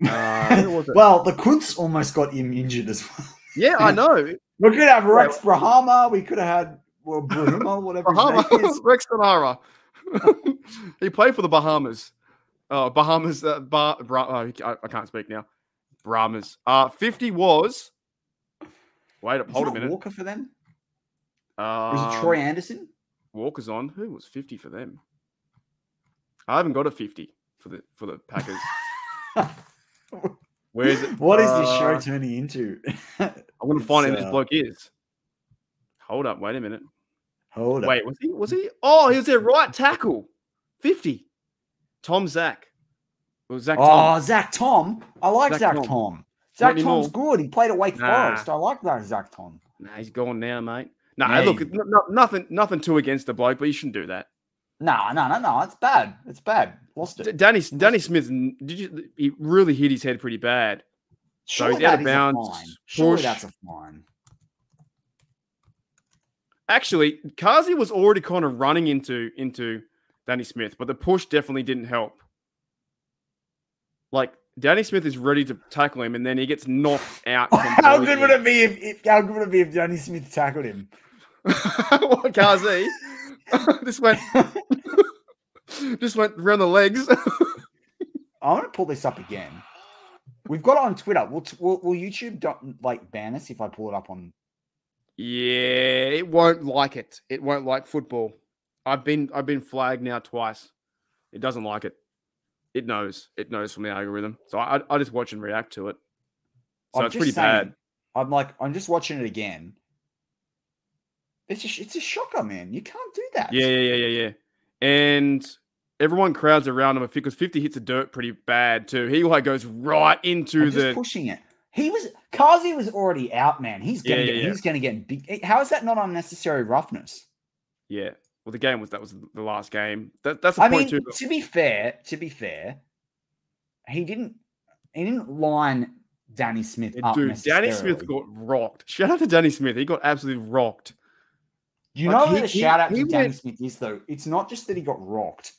Well, the Kuntz almost got him injured as well. Yeah, I know. We could have Rex Brahama. We could have had Brahma, whatever his name is. Rex Brahama. He played for the Bahamas. Bahamas. I can't speak now. Brahmas. 50 was. Hold a minute. Walker for them? Was it Troy Anderson? Walker's on. Who was 50 for them? I haven't got a 50 for the Packers. Where is it? What is this show turning into? I'm going to find out who this bloke is. Hold up. Wait a minute. Hold up. Wait, was he? Oh, he was their right tackle. 50. Tom Zach. It was Zach Tom. Oh, Zach Tom. I like Zach Tom. Zach Tom's good. He played at Wake Forest. I like that Zach Tom. Nah, he's gone now, mate. Nah, look, nothing too against the bloke, but you shouldn't do that. No. It's bad. It's bad. Lost it. Danny Smith, he really hit his head pretty bad. Surely so he's out of bounds. Surely that's a fine. Actually, Kazi was already kind of running into Danny Smith, but the push definitely didn't help. Like, Danny Smith is ready to tackle him, and then he gets knocked out. How good would it be if Danny Smith tackled him? What, Kazi? Just went around the legs. I want to pull this up again. We've got it on Twitter. Will YouTube ban us if I pull it up on? Yeah, it won't like it. It won't like football. I've been flagged now twice. It doesn't like it. It knows from the algorithm. So I just watch and react to it. So it's pretty bad. I'm just watching it again. It's a shocker, man. You can't do that. Yeah. And everyone crowds around him because 50 hits the dirt pretty bad too. He goes right into just pushing it. Kazi was already out, man. He's gonna get big. How is that not unnecessary roughness? Yeah. Well, that was the last game. That's a point too. To be fair, he didn't line Danny Smith up. Dude, Danny Smith got rocked. Shout out to Danny Smith. He got absolutely rocked. You know what a shout out to Danny Smith is, though? It's not just that he got rocked.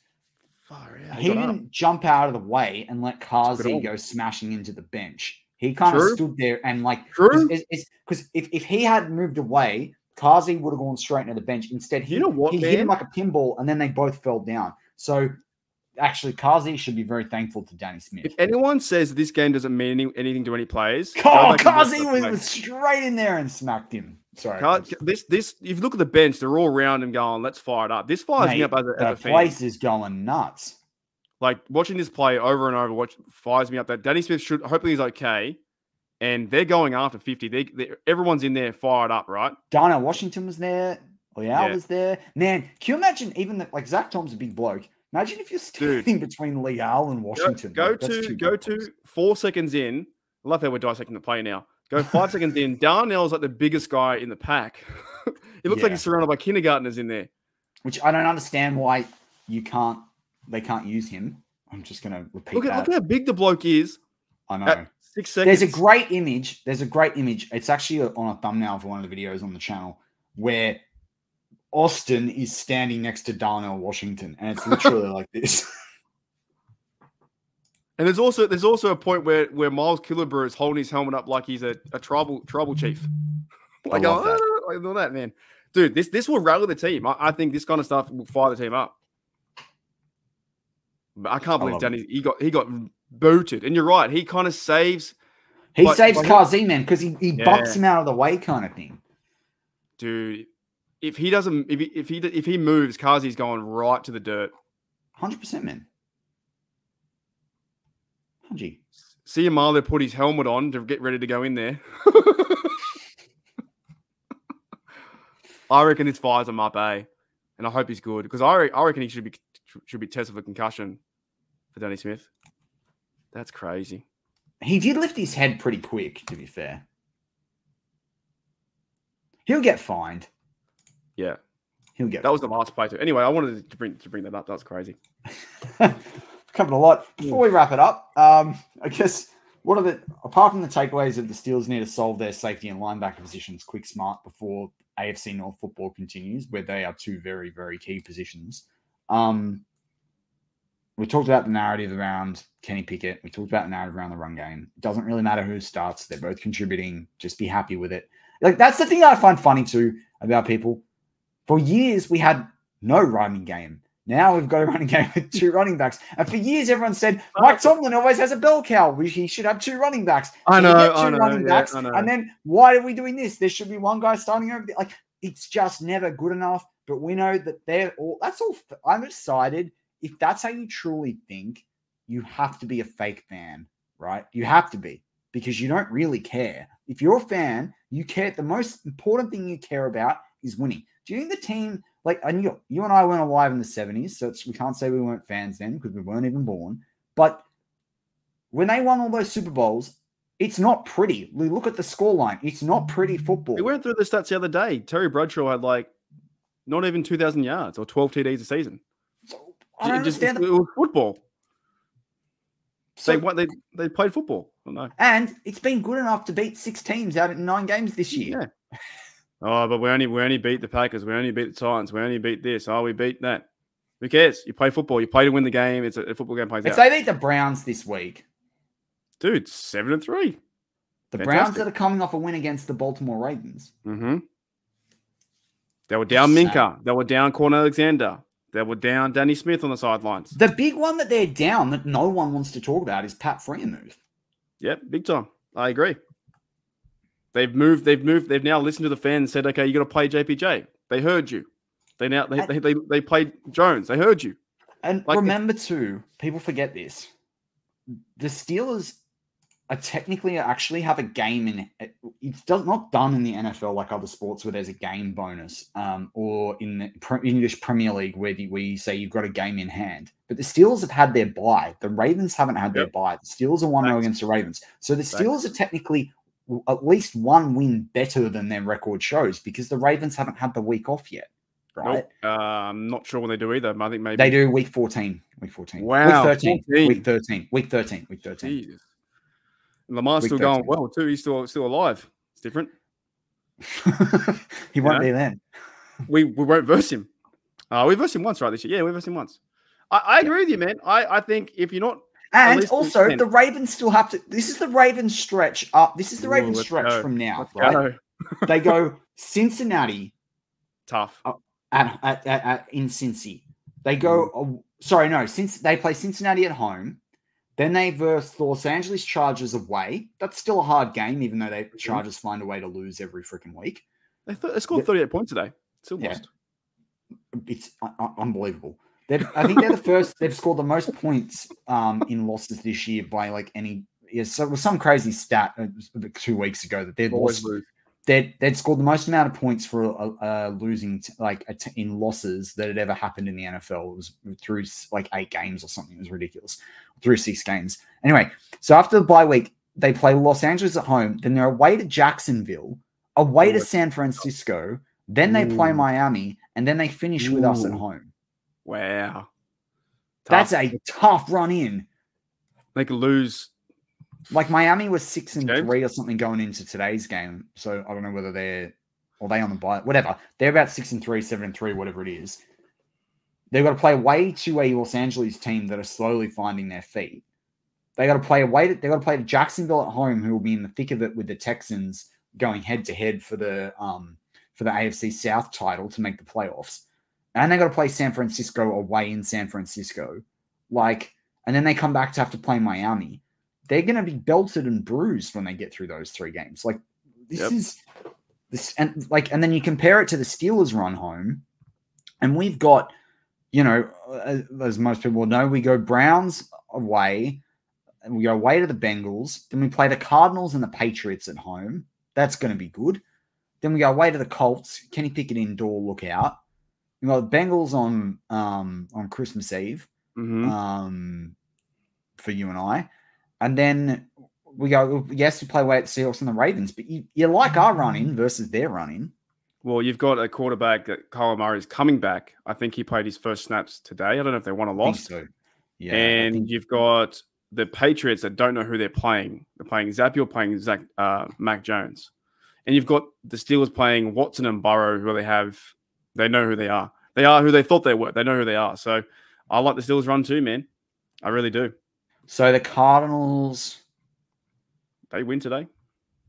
He didn't jump out of the way and let Kazi go smashing into the bench. He kind of stood there and because if he had moved away, Kazi would have gone straight into the bench. Instead, he hit him like a pinball, and then they both fell down. So actually, Kazi should be very thankful to Danny Smith. If anyone says this game doesn't mean anything to any players, Kazi was straight in there and smacked him. Sorry. This. If you look at the bench, they're all around him going, "Let's fire it up." This fires me up as a fan. The place is going nuts. Like watching this play over and over, fires me up. That Danny Smith hopefully he's okay, and they're going after 50. Everyone's in there fired up, right? Darnell Washington was there. Leal was there. Man, can you imagine even like Zach Tom's a big bloke? Imagine if you're standing between Leal and Washington. Go to 4 seconds in. I love how we're dissecting the play now. Go 5 seconds in. Darnell's like the biggest guy in the pack. It looks like he's surrounded by kindergartners in there. Which I don't understand why they can't use him. I'm just going to repeat that. Look how big the bloke is. I know. 6 seconds. There's a great image. It's actually on a thumbnail for one of the videos on the channel where Austin is standing next to Darnell Washington, and it's literally like this. And there's also a point where Miles Killebrew is holding his helmet up like he's a tribal chief. Like all that, man. Dude, this will rally the team. I think this kind of stuff will fire the team up. But I can't believe Danny he got booted. And you're right, he kind of saves. He saves Kazi, man, because he bumps him out of the way, kind of thing. Dude, if he moves, Kazi's going right to the dirt. 100%, man. 100. See Amalo put his helmet on to get ready to go in there. I reckon this fires him up, and I hope he's good because I reckon he should be tested for concussion for Danny Smith. That's crazy. He did lift his head pretty quick, to be fair. He'll get fined. Yeah, he'll get. That was the last play too. Anyway, I wanted to bring that up. That was crazy. Covered a lot. Before we wrap it up, I guess apart from the takeaways of the Steelers need to solve their safety and linebacker positions quick, smart before AFC North football continues, where they are two very, very key positions. We talked about the narrative around Kenny Pickett. We talked about the narrative around the run game. It doesn't really matter who starts. They're both contributing. Just be happy with it. Like that's the thing that I find funny too about people. For years, we had no running game. Now we've got a running game with two running backs. And for years, everyone said, Mike Tomlin always has a bell cow. He should have two running backs. I know. And then why are we doing this? There should be one guy starting over there. Like, it's just never good enough. But we know that that's all. I'm excited. If that's how you truly think, you have to be a fake fan, right? You have to be because you don't really care. If you're a fan, you care. The most important thing you care about is winning. Do you think the team, like, and you and I weren't alive in the 70s, so we can't say we weren't fans then because we weren't even born. But when they won all those Super Bowls, it's not pretty. We look at the scoreline. It's not pretty football. We went through the stats the other day. Terry Bradshaw had like not even 2,000 yards or 12 TDs a season. So, I don't understand. It was football. So, they played football. I don't know. And it's been good enough to beat 6 teams out in 9 games this year. Yeah. Oh, but we only beat the Packers. We only beat the Titans. We only beat this. Oh, we beat that. Who cares? You play football. You play to win the game. It's a football game plays out. If they beat the Browns this week. Dude, 7-3. The Fantastic. Browns that are coming off a win against the Baltimore Ravens. Mm-hmm. They were down Minka. They were down Kwon Alexander. They were down Danny Smith on the sidelines. The big one that they're down that no one wants to talk about is Pat Freiermuth. Yep, big time. I agree. They've now listened to the fans and said, okay, you got to play JPJ. They heard you. They played Jones. They heard you. And remember too, people forget this. The Steelers are technically actually have a game in it. It's not done in the NFL like other sports where there's a game bonus, or in the English Premier League where we say you've got a game in hand. But the Steelers have had their bye. The Ravens haven't had their bye. The Steelers are 1-0 against the Ravens. So the Steelers are technically at least one win better than their record shows because the Ravens haven't had the week off yet. Right? Nope. I'm not sure when they do either. I think maybe they do week 14. Week 14. Wow. Week 13. Week 13. Week 13. Week 13. Jesus. And Lamar's still going well too. He's still alive. It's different. He won't be then. We won't verse him. We versed him once, right, this year. Yeah, we versed him once. I agree with you, man. I think if you're not. And also, the Ravens still have to. This is the Ravens stretch up. This is the Ravens stretch from now, right? They go Cincinnati, tough in Cincy. They go Sorry, no. Since they play Cincinnati at home, then they verse the Los Angeles Chargers away. That's still a hard game, even though they Chargers find a way to lose every freaking week. They scored 38 points today. Still lost. It's unbelievable. I think they're the first. They've scored the most points in losses this year by like any. Yeah, so it was some crazy stat 2 weeks ago that they'd lost. They'd scored the most amount of points for losing in losses that had ever happened in the NFL. It was through like 8 games or something. It was ridiculous. Through 6 games. Anyway, so after the bye week, they play Los Angeles at home. Then they're away to Jacksonville, away to San Francisco. Then they play Miami, and then they finish with us at home. Wow. That's a tough run in. They could lose. Like Miami was 6-3 or something going into today's game. So I don't know whether they on the bye. Whatever. They're about 6-3, 7-3, whatever it is. They've got to play away to a Los Angeles team that are slowly finding their feet. They got to play away. They got to play to Jacksonville at home, who will be in the thick of it with the Texans going head to head for the AFC South title to make the playoffs. And they got to play San Francisco away in San Francisco. And then they come back to have to play Miami. They're going to be belted and bruised when they get through those 3 games. Like and then you compare it to the Steelers run home, and we've got, as most people know, we go Browns away, and we go away to the Bengals. Then we play the Cardinals and the Patriots at home. That's going to be good. Then we go away to the Colts. Kenny Pickett indoor, look out. We got the Bengals on Christmas Eve for you and I. And then we go, yes, we play away at the Seahawks and the Ravens, but you like our run-in versus their run-in. Well, you've got a quarterback that Kyler Murray is coming back. I think he played his first snaps today. I don't know if they won or lost. I think so. Yeah, and you've got the Patriots that don't know who they're playing. They're playing Zappy playing Mac Jones. And you've got the Steelers playing Watson and Burrow, who they know who they are. They are who they thought they were. They know who they are. So I like the Steelers run too, man. I really do. So the Cardinals, they win today.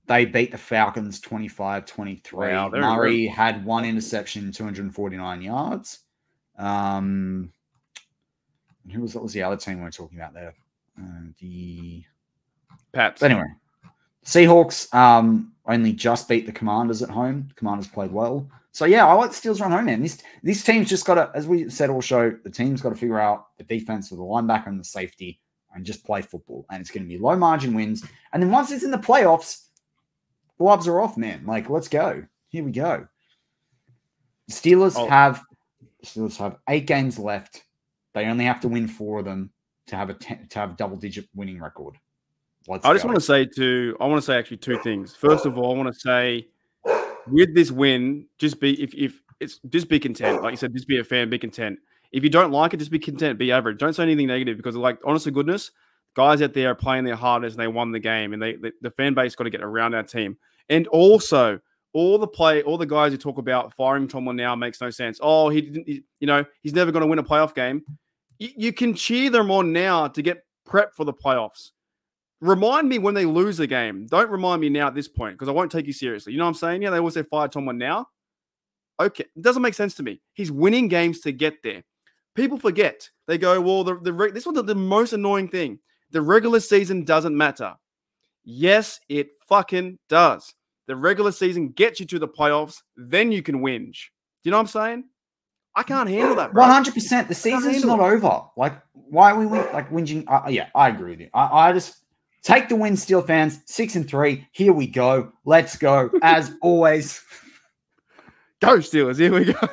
They beat the Falcons 25-23. Wow, Murray had 1 interception, 249 yards. What was the other team we were talking about there? The Pats. But anyway, Seahawks only just beat the Commanders at home. The Commanders played well. So, yeah, I like the Steelers run home, man. This team's just got to, as we said all show, the team's got to figure out the defense with the linebacker and the safety and just play football. And it's going to be low-margin wins. And then once it's in the playoffs, gloves are off, man. Let's go. Here we go. The Steelers have 8 games left. They only have to win 4 of them to have a double-digit winning record. I want to say actually 2 things. First of all, I want to say, with this win, just be content. Like you said, just be a fan, be content. If you don't like it, just be content, be average. Don't say anything negative because, honest to goodness, guys out there are playing their hardest and they won the game, and the fan base got to get around our team. And also, all the guys who talk about firing Tomlin now makes no sense. Oh, he's never going to win a playoff game. You can cheer them on now to get prepped for the playoffs. Remind me when they lose a game. Don't remind me now at this point because I won't take you seriously. You know what I'm saying? Yeah, they always say fire Tomlin now. Okay, it doesn't make sense to me. He's winning games to get there. People forget. They go, well, this was the most annoying thing. The regular season doesn't matter. Yes, it fucking does. The regular season gets you to the playoffs, then you can whinge. Do you know what I'm saying? I can't handle that, bro. 100%. The season's not over. Why are we whinging? Yeah, I agree with you. I just take the win, Steel fans. 6-3. Here we go. Let's go. As always. Go Steelers. Here we go.